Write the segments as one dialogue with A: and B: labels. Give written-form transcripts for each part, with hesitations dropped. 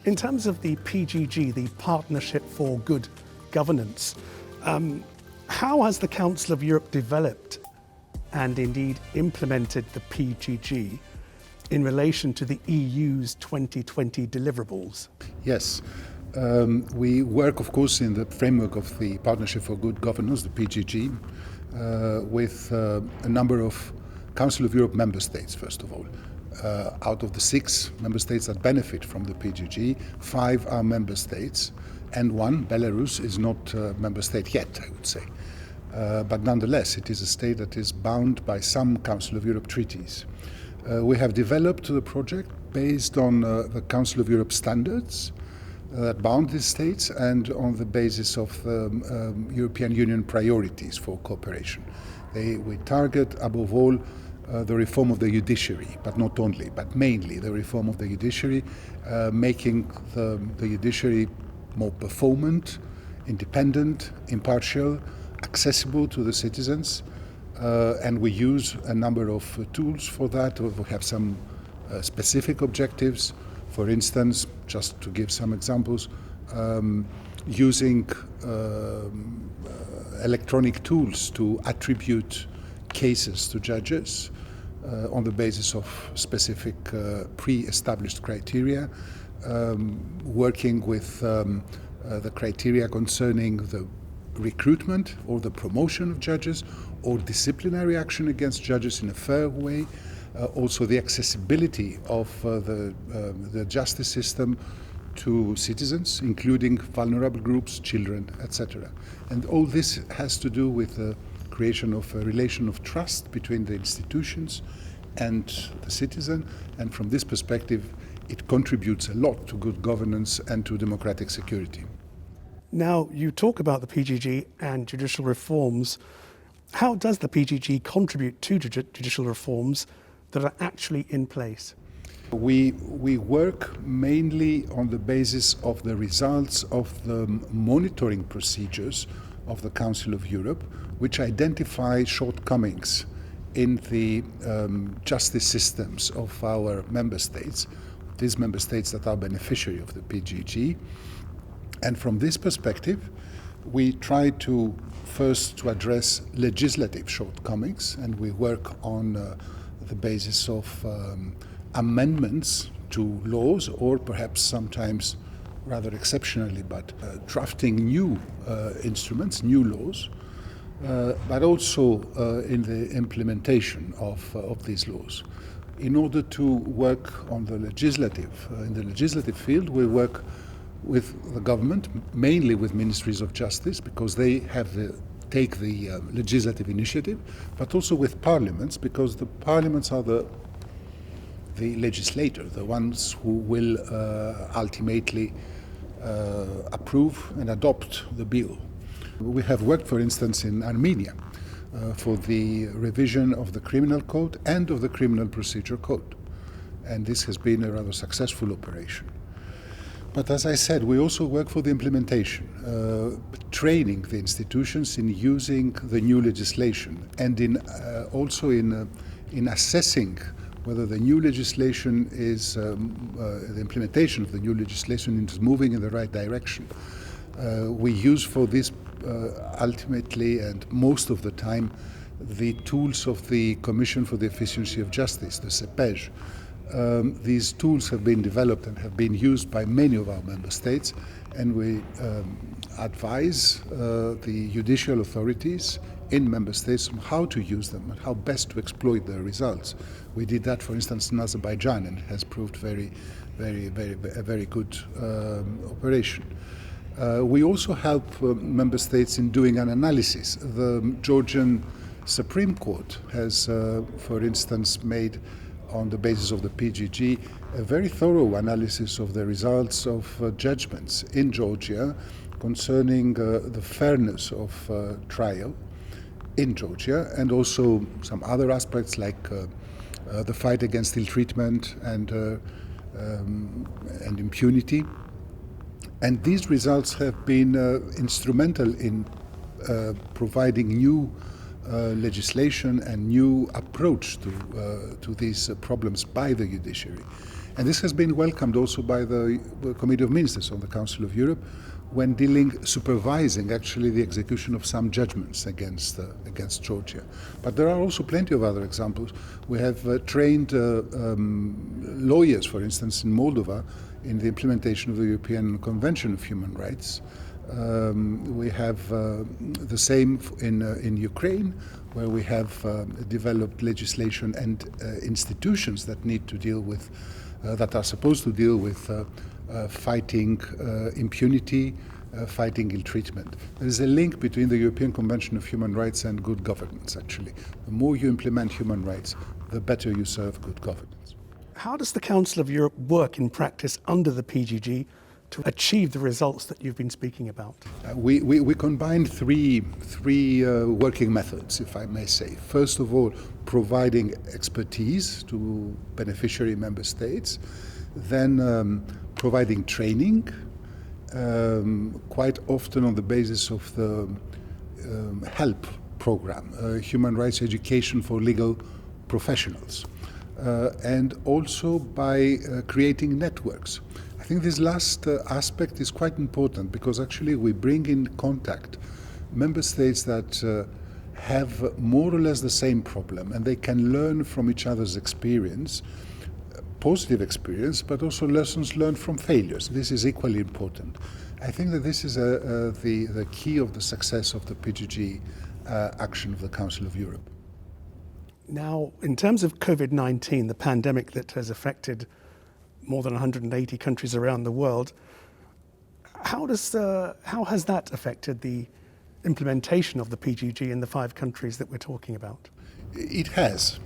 A: In terms of the PGG, the Partnership for Good Governance, how has the Council of Europe developed and indeed implemented the PGG in relation to the EU's 2020 deliverables?
B: Yes. We work, of course, in the framework of the Partnership for Good Governance, the PGG, with a number of Council of Europe member states, first of all. Out of the 6 member states that benefit from the PGG, 5 are member states, and 1, Belarus, is not a member state yet, I would say. But nonetheless, it is a state that is bound by some Council of Europe treaties. We have developed the project based on the Council of Europe standards that bound these states and on the basis of the European Union priorities for cooperation. We target, above all, the reform of the judiciary, but not only, but mainly the reform of the judiciary, making the judiciary more performant, independent, impartial, accessible to the citizens, and we use a number of tools for that. We have some specific objectives. For instance, just to give some examples, using electronic tools to attribute cases to judges on the basis of specific pre-established criteria, working with the criteria concerning the recruitment or the promotion of judges or disciplinary action against judges in a fair way, also the accessibility of the justice system to citizens, including vulnerable groups, children, etc. And all this has to do with the creation of a relation of trust between the institutions and the citizen, and from this perspective it contributes a lot to good governance and to democratic security.
A: Now, you talk about the PGG and judicial reforms. How does the PGG contribute to judicial reforms that are actually in place?
B: We work mainly on the basis of the results of the monitoring procedures of the Council of Europe, which identify shortcomings in the justice systems of our member states, these member states that are beneficiary of the PGG. And from this perspective, we try to first to address legislative shortcomings, and we work on the basis of amendments to laws, or perhaps sometimes rather exceptionally, but drafting new instruments, new laws, but also in the implementation of these laws. In order to work on the legislative, in the legislative field, we work with the government, mainly with ministries of justice, because they have take the legislative initiative, but also with parliaments, because the parliaments are the legislator, the ones who will ultimately approve and adopt the bill. We have worked, for instance, in Armenia for the revision of the criminal code and of the criminal procedure code, and this has been a rather successful operation. But as I said, we also work for the implementation, training the institutions in using the new legislation, and in also in assessing whether the new legislation is, the implementation of the new legislation is moving in the right direction. We use for this ultimately and most of the time the tools of the Commission for the Efficiency of Justice, the CEPEJ. These tools have been developed and have been used by many of our member states, and we advise the judicial authorities in member states on how to use them and how best to exploit their results. We did that, for instance, in Azerbaijan, and it has proved a very good operation. We also help member states in doing an analysis. The Georgian Supreme Court has, for instance, made, on the basis of the PGG, a very thorough analysis of the results of judgments in Georgia concerning the fairness of trial in Georgia, and also some other aspects like the fight against ill-treatment and impunity. And these results have been instrumental in providing new legislation and new approach to these problems by the judiciary. And this has been welcomed also by the Committee of Ministers of the Council of Europe when supervising actually the execution of some judgments against Georgia. But there are also plenty of other examples. We have trained lawyers, for instance, in Moldova in the implementation of the European Convention of Human Rights. We have the same in Ukraine, where we have developed legislation and institutions that need to deal with, that are supposed to deal with fighting impunity, fighting ill treatment. There is a link between the European Convention of Human Rights and good governance, actually. The more you implement human rights, the better you serve good governance.
A: How does the Council of Europe work in practice under the PGG to achieve the results that you've been speaking about?
B: We combined three working methods, if I may say. First of all, providing expertise to beneficiary member states, then providing training, quite often on the basis of the HELP program, Human Rights Education for Legal Professionals, and also by creating networks. I think this last aspect is quite important because actually we bring in contact member states that have more or less the same problem, and they can learn from each other's experience, positive experience, but also lessons learned from failures. This is equally important. I think that this is the key of the success of the PGG action of the Council of Europe.
A: Now, in terms of COVID-19, the pandemic that has affected more than 180 countries around the world, how has that affected the implementation of the PGG in the 5 countries that we're talking about?
B: It has.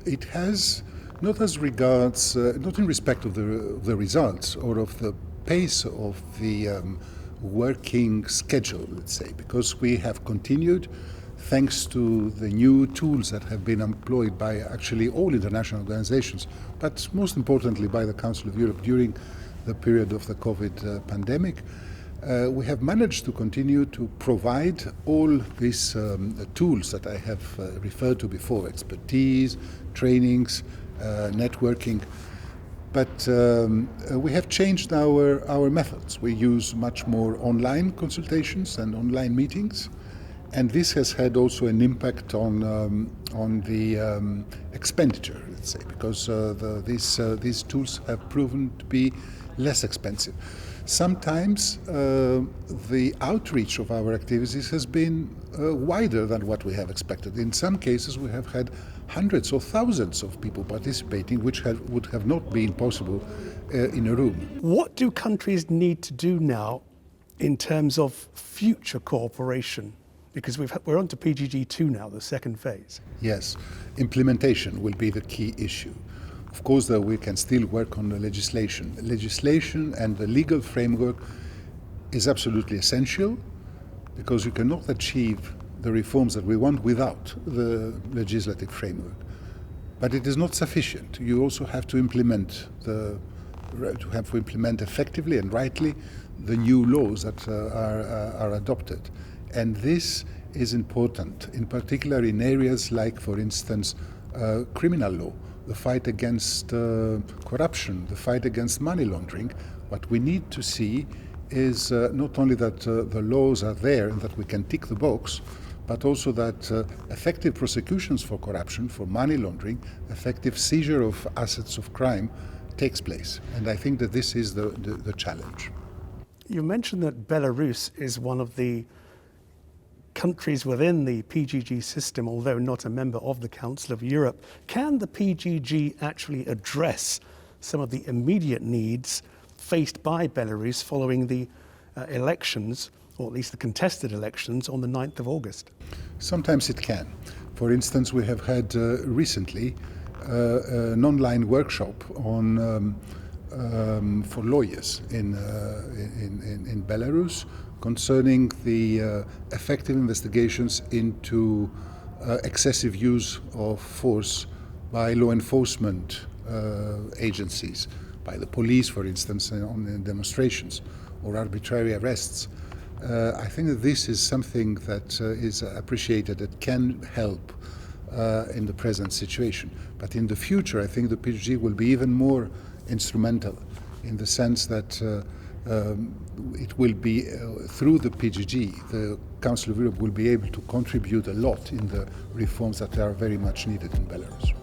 B: It has, not as regards, not in respect of the results or of the pace of the working schedule, let's say, because we have continued, thanks to the new tools that have been employed by actually all international organizations, but most importantly by the Council of Europe during the period of the COVID pandemic. We have managed to continue to provide all these tools that I have referred to before, expertise, trainings, networking. But we have changed our methods. We use much more online consultations and online meetings. And this has had also an impact on the expenditure, let's say, because these tools have proven to be less expensive. Sometimes the outreach of our activities has been wider than what we have expected. In some cases, we have had hundreds or thousands of people participating, which would have not been possible in a room.
A: What do countries need to do now in terms of future cooperation? Because we're on to PGG2 now, the second phase.
B: Yes, implementation will be the key issue. Of course, though, we can still work on the legislation. Legislation and the legal framework is absolutely essential because you cannot achieve the reforms that we want without the legislative framework. But it is not sufficient. You also have to implement effectively and rightly the new laws that are adopted. And this is important, in particular in areas like, for instance, criminal law, the fight against corruption, the fight against money laundering. What we need to see is not only that the laws are there and that we can tick the box, but also that effective prosecutions for corruption, for money laundering, effective seizure of assets of crime takes place. And I think that this is the challenge.
A: You mentioned that Belarus is one of the countries within the PGG system, although not a member of the Council of Europe. Can the PGG actually address some of the immediate needs faced by Belarus following the elections, or at least the contested elections, on the 9th of August?
B: Sometimes it can. For instance, we have had recently an online workshop on for lawyers in Belarus concerning the effective investigations into excessive use of force by law enforcement agencies, by the police, for instance, on demonstrations, or arbitrary arrests. I think that this is something that is appreciated, that can help in the present situation. But in the future, I think the PGG will be even more instrumental, in the sense that it will be through the PGG, the Council of Europe will be able to contribute a lot in the reforms that are very much needed in Belarus.